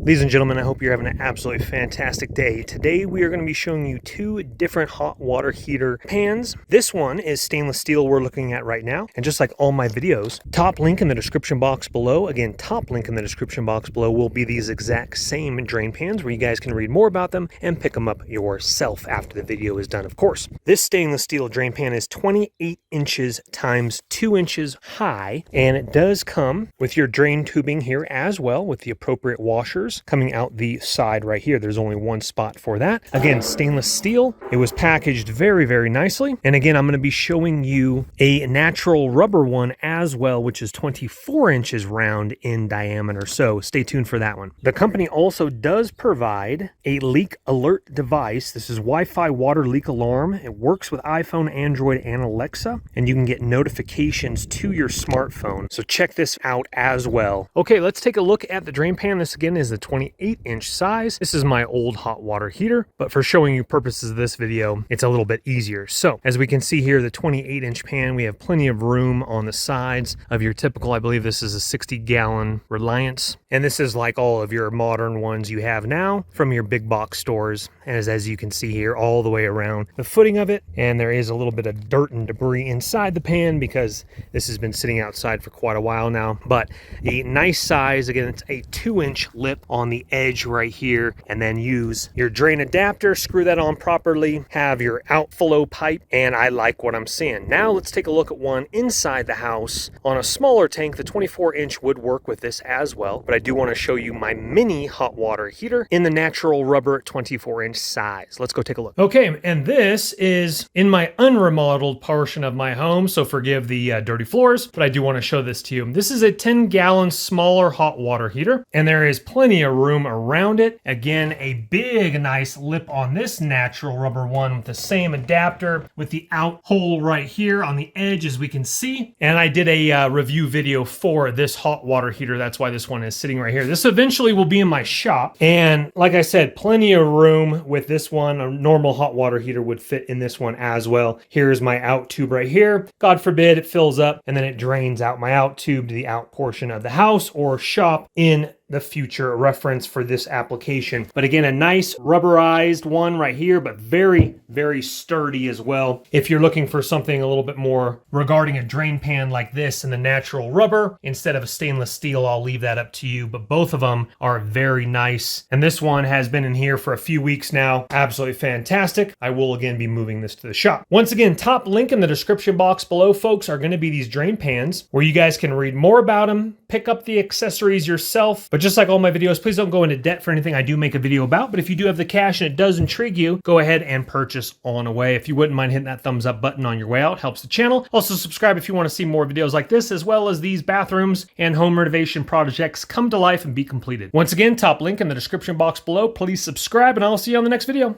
Ladies and gentlemen, I hope you're having an absolutely fantastic day. Today we are going to be showing you two different hot water heater pans. This one is stainless steel we're looking at right now. And just like all my videos, top link in the description box below. Again, top link in the description box below will be these exact same drain pans where you guys can read more about them and pick them up yourself after the video is done, of course. This stainless steel drain pan is 28 inches times 2 inches high, and it does come with your drain tubing here as well with the appropriate washers coming out the side right here. There's only one spot for that. Again, stainless steel. It was packaged very, very nicely. And again, I'm going to be showing you a natural rubber one as well, which is 24 inches round in diameter. So stay tuned for that one. The company also does provide a leak alert device. This is Wi-Fi water leak alarm. It works with iPhone, Android, and Alexa, and you can get notifications to your smartphone. So check this out as well. Okay, let's take a look at the drain pan. This again is the 28-inch size. This is my old hot water heater, but for showing you purposes of this video, it's a little bit easier. So as we can see here, the 28-inch pan, we have plenty of room on the sides of your typical, I believe this is a 60-gallon Reliance. And this is like all of your modern ones you have now from your big box stores. And as you can see here, all the way around the footing of it. And there is a little bit of dirt and debris inside the pan because this has been sitting outside for quite a while now. But a nice size, again, it's a 2-inch lip on the edge right here, and then use your drain adapter, screw that on properly, have your outflow pipe, and I like what I'm seeing. Now let's take a look at one inside the house on a smaller tank. The 24-inch would work with this as well, but I do want to show you my mini hot water heater in the natural rubber 24-inch size. Let's go take a look. Okay, and this is in my unremodeled portion of my home, so forgive the dirty floors, but I do want to show this to you. This is a 10-gallon smaller hot water heater, and there is plenty of room around it. Again, a big nice lip on this natural rubber one with the same adapter with the out hole right here on the edge, as we can see. And I did a review video for this hot water heater. That's why this one is sitting right here. This eventually will be in my shop. And like I said, plenty of room with this one. A normal hot water heater would fit in this one as well. Here's my out tube right here. God forbid it fills up and then it drains out my out tube to the out portion of the house or shop in the future reference for this application. But again, a nice rubberized one right here, but very, very sturdy as well. If you're looking for something a little bit more regarding a drain pan like this in the natural rubber instead of a stainless steel, I'll leave that up to you. But both of them are very nice. And this one has been in here for a few weeks now. Absolutely fantastic. I will again be moving this to the shop. Once again, top link in the description box below, folks, are going to be these drain pans where you guys can read more about them, pick up the accessories yourself. But just like all my videos, please don't go into debt for anything I do make a video about. But if you do have the cash and it does intrigue you, go ahead and purchase on away. If you wouldn't mind hitting that thumbs up button on your way out, helps the channel. Also subscribe if you want to see more videos like this, as well as these bathrooms and home renovation projects come to life and be completed. Once again, top link in the description box below. Please subscribe and I'll see you on the next video.